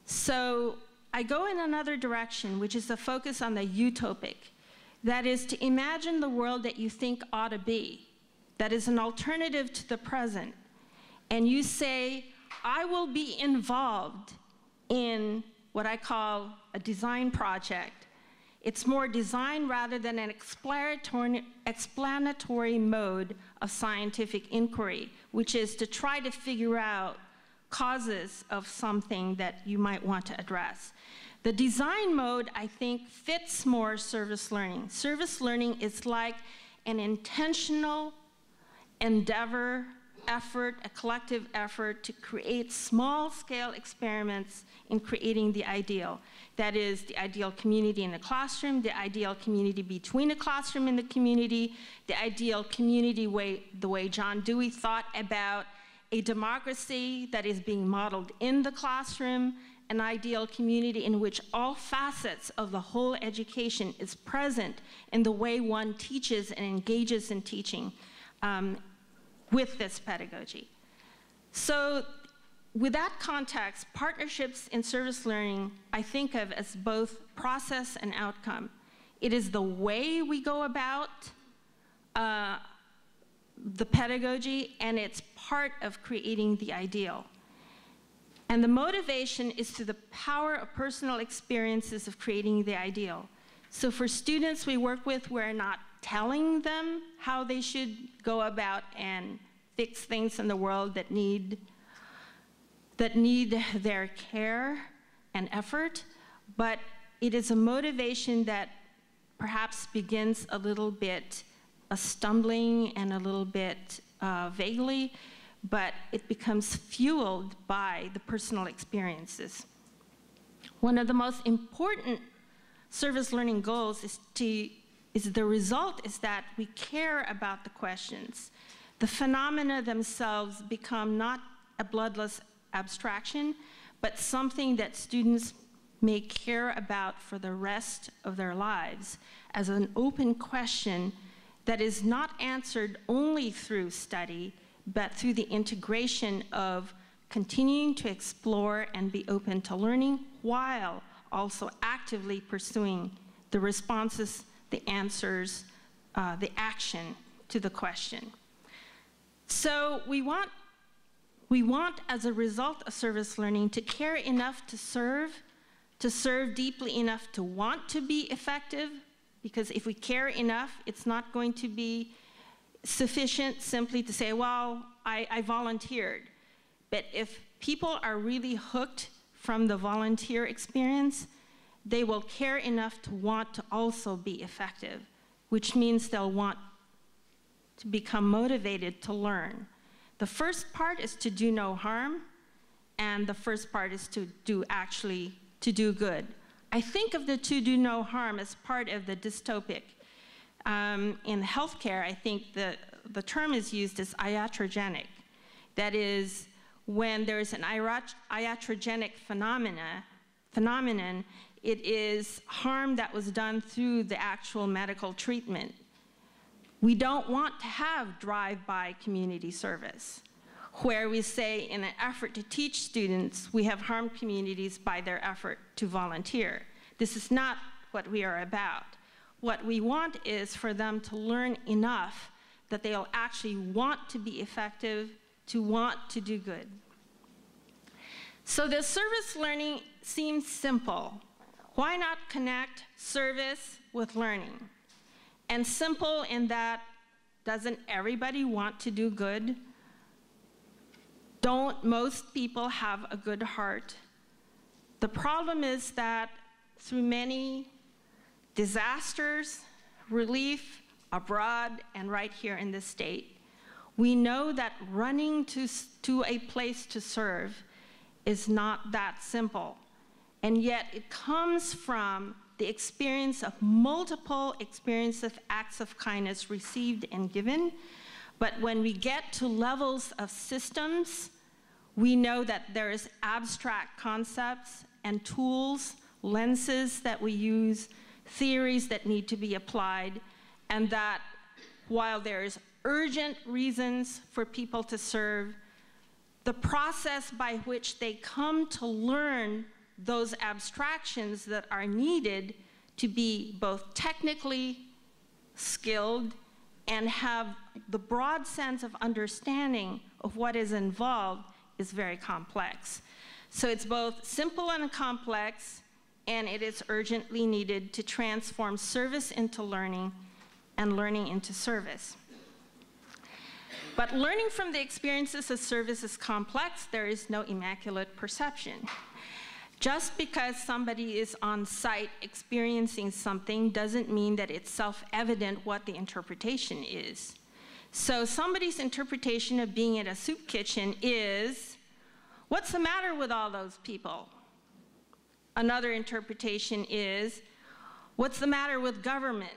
So I go in another direction, which is the focus on the utopic. That is to imagine the world that you think ought to be, that is an alternative to the present. And you say, I will be involved in what I call a design project. It's more design rather than an explanatory mode of scientific inquiry, which is to try to figure out causes of something that you might want to address. The design mode, I think, fits more service learning. Service learning is like an intentional endeavor, effort, a collective effort to create small-scale experiments in creating the ideal. That is, the ideal community in the classroom, the ideal community between the classroom and the community, the ideal community the way John Dewey thought about a democracy that is being modeled in the classroom, an ideal community in which all facets of the whole education is present in the way one teaches and engages in teaching with this pedagogy. So with that context, partnerships in service learning I think of as both process and outcome. It is the way we go about the pedagogy, and it's part of creating the ideal. And the motivation is through the power of personal experiences of creating the ideal. So for students we work with, we're not telling them how they should go about and fix things in the world that need their care and effort, but it is a motivation that perhaps begins a little bit stumbling and a little bit vaguely, but it becomes fueled by the personal experiences. One of the most important service learning goals is the result is that we care about the questions. The phenomena themselves become not a bloodless abstraction, but something that students may care about for the rest of their lives as an open question that is not answered only through study, but through the integration of continuing to explore and be open to learning while also actively pursuing the responses, the answers, the action to the question. So we want, as a result of service learning, to care enough to serve deeply enough to want to be effective, because if we care enough, it's not going to be sufficient simply to say, well, I volunteered. But if people are really hooked from the volunteer experience, they will care enough to want to also be effective, which means they'll want to become motivated to learn. The first part is to do no harm, and the first part is to do good. I think of the to do no harm as part of the dystopic. In healthcare, I think the term is used as iatrogenic. That is, when there's an iatrogenic phenomenon, it is harm that was done through the actual medical treatment. We don't want to have drive-by community service, where we say in an effort to teach students, we have harmed communities by their effort to volunteer. This is not what we are about. What we want is for them to learn enough that they'll actually want to be effective, to want to do good. So the service learning seems simple. Why not connect service with learning? And simple in that, doesn't everybody want to do good? Don't most people have a good heart? The problem is that through many disasters, relief abroad and right here in the state, we know that running to a place to serve is not that simple. And yet it comes from the experience of multiple experiences of acts of kindness received and given. But when we get to levels of systems, we know that there is abstract concepts and tools, lenses that we use, theories that need to be applied, and that while there's urgent reasons for people to serve, the process by which they come to learn those abstractions that are needed to be both technically skilled and have the broad sense of understanding of what is involved is very complex. So it's both simple and complex, and it is urgently needed to transform service into learning and learning into service. But learning from the experiences of service is complex. There is no immaculate perception. Just because somebody is on site experiencing something doesn't mean that it's self-evident what the interpretation is. So somebody's interpretation of being at a soup kitchen is, what's the matter with all those people? Another interpretation is, what's the matter with government?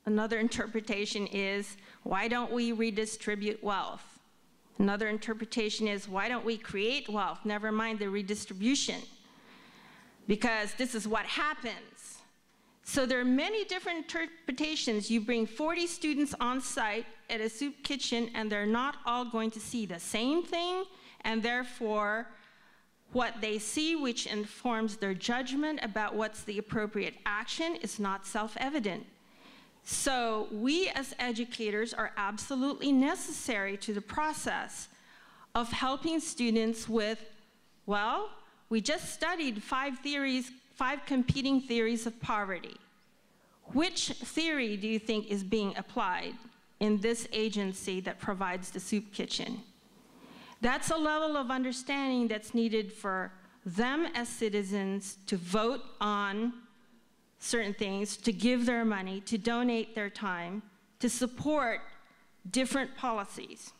Another interpretation is, why don't we redistribute wealth? Another interpretation is, why don't we create wealth? Never mind the redistribution, because this is what happens. So there are many different interpretations. You bring 40 students on site at a soup kitchen, and they're not all going to see the same thing, and therefore, what they see, which informs their judgment about what's the appropriate action, is not self-evident. So we as educators are absolutely necessary to the process of helping students with, well, we just studied 5 competing theories of poverty. Which theory do you think is being applied in this agency that provides the soup kitchen? That's a level of understanding that's needed for them as citizens to vote on certain things, to give their money, to donate their time, to support different policies.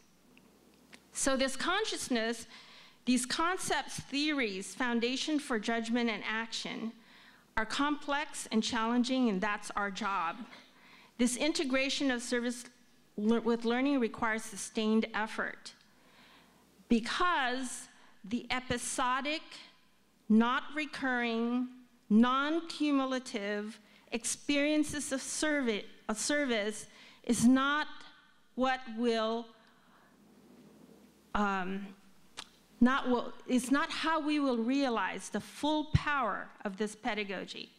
So this consciousness, these concepts, theories, foundation for judgment and action, are complex and challenging, and that's our job. This integration of service with learning requires sustained effort, because the episodic, not recurring, non-cumulative experiences of service is not what will, it's not how we will realize the full power of this pedagogy.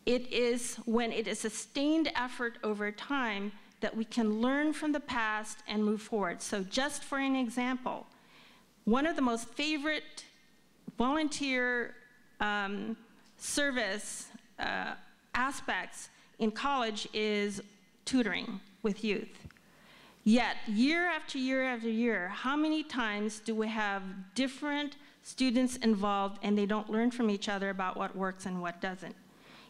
It is when it is sustained effort over time that we can learn from the past and move forward. So just for an example, one of the most favorite volunteer service aspects in college is tutoring with youth. Yet, year after year after year, how many times do we have different students involved and they don't learn from each other about what works and what doesn't?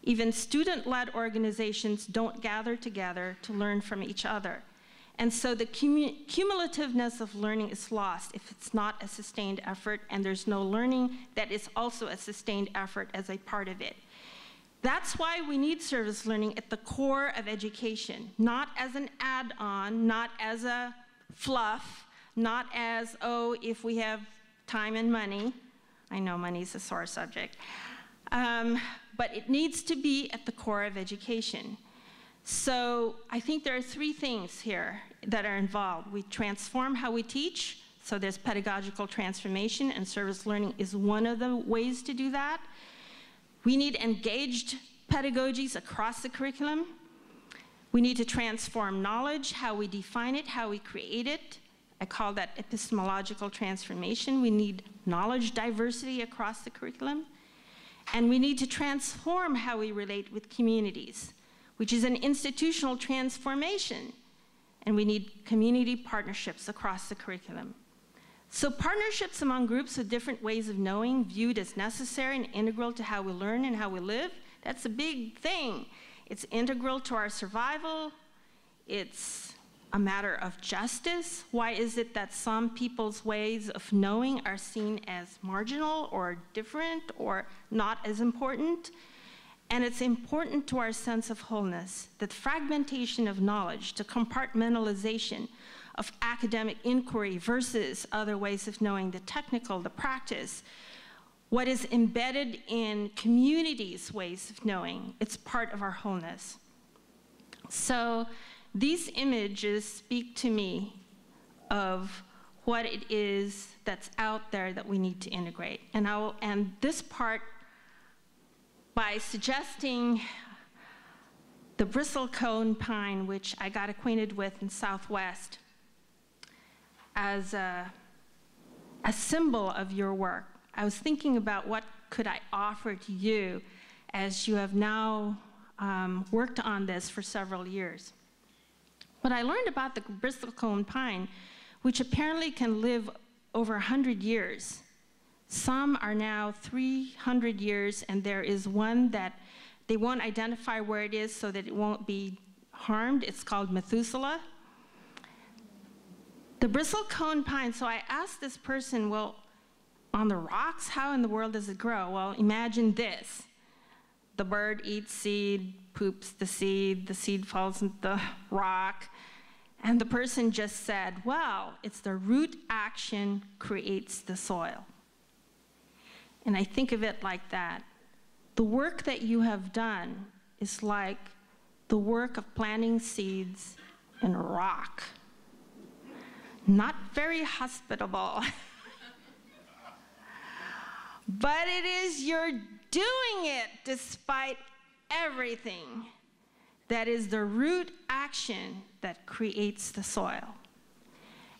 Even student-led organizations don't gather together to learn from each other. And so the cumulativeness of learning is lost if it's not a sustained effort, and there's no learning that is also a sustained effort as a part of it. That's why we need service learning at the core of education, not as an add-on, not as a fluff, not as, oh, if we have time and money. I know money's a sore subject. But it needs to be at the core of education. So I think there are 3 things here that are involved. We transform how we teach, so there's pedagogical transformation, and service learning is one of the ways to do that. We need engaged pedagogies across the curriculum. We need to transform knowledge, how we define it, how we create it. I call that epistemological transformation. We need knowledge diversity across the curriculum. And we need to transform how we relate with communities, which is an institutional transformation. And we need community partnerships across the curriculum. So partnerships among groups with different ways of knowing, viewed as necessary and integral to how we learn and how we live, that's a big thing. It's integral to our survival. It's a matter of justice. Why is it that some people's ways of knowing are seen as marginal or different or not as important? And it's important to our sense of wholeness, that fragmentation of knowledge, the compartmentalization of academic inquiry versus other ways of knowing, the technical, the practice, what is embedded in communities' ways of knowing, it's part of our wholeness. So these images speak to me of what it is that's out there that we need to integrate. And I will end this part by suggesting the bristlecone pine, which I got acquainted with in Southwest, as a symbol of your work. I was thinking about what could I offer to you as you have now worked on this for several years. But I learned about the bristlecone pine, which apparently can live over 100 years. Some are now 300 years, and there is one that they won't identify where it is so that it won't be harmed. It's called Methuselah. The bristlecone pine, so I asked this person, well, on the rocks, how in the world does it grow? Well, imagine this. The bird eats seed, poops the seed falls into the rock, and the person just said, well, it's the root action creates the soil. And I think of it like that. The work that you have done is like the work of planting seeds in a rock. Not very hospitable. But it is you're doing it despite everything. That is the root action that creates the soil.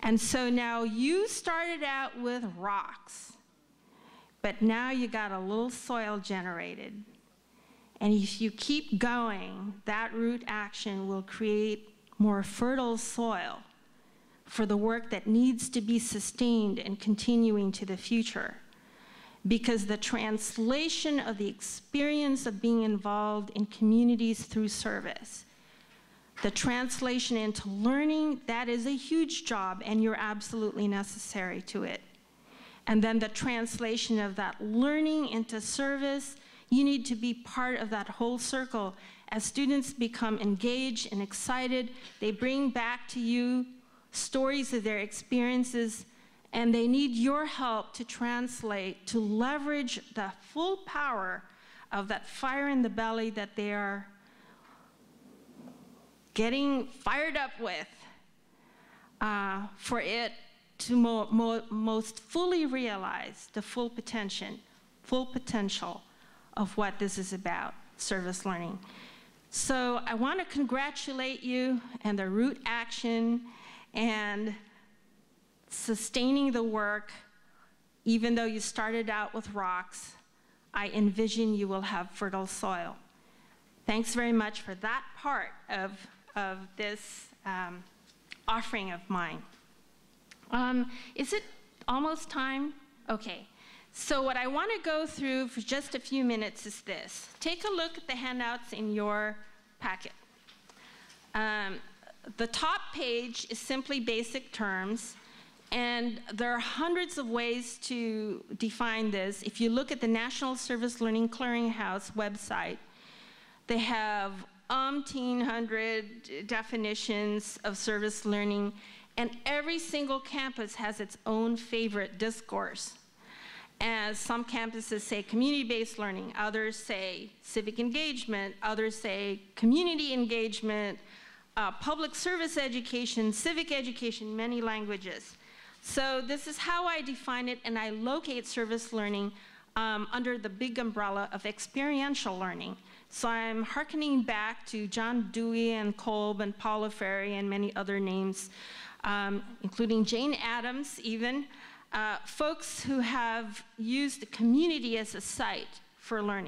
And so now you started out with rocks, but now you got a little soil generated. And if you keep going, that root action will create more fertile soil for the work that needs to be sustained and continuing to the future. Because the translation of the experience of being involved in communities through service, the translation into learning, that is a huge job, and you're absolutely necessary to it. And then the translation of that learning into service, you need to be part of that whole circle. As students become engaged and excited, they bring back to you stories of their experiences, and they need your help to translate, to leverage the full power of that fire in the belly that they are getting fired up with, for it to most fully realize the full potential of what this is about, service learning. So I want to congratulate you and the root action and sustaining the work. Even though you started out with rocks, I envision you will have fertile soil. Thanks very much for that part of this offering of mine. Is it almost time? Okay. So what I want to go through for just a few minutes is this. Take a look at the handouts in your packet. The top page is simply basic terms. And there are hundreds of ways to define this. If you look at the National Service Learning Clearinghouse website, they have umpteen-hundred definitions of service learning, and every single campus has its own favorite discourse. As some campuses say community-based learning, others say civic engagement, others say community engagement, public service education, civic education, many languages. So this is how I define it, and I locate service learning under the big umbrella of experiential learning. So I'm hearkening back to John Dewey and Kolb and Paula Ferry and many other names, including Jane Addams even, folks who have used the community as a site for learning.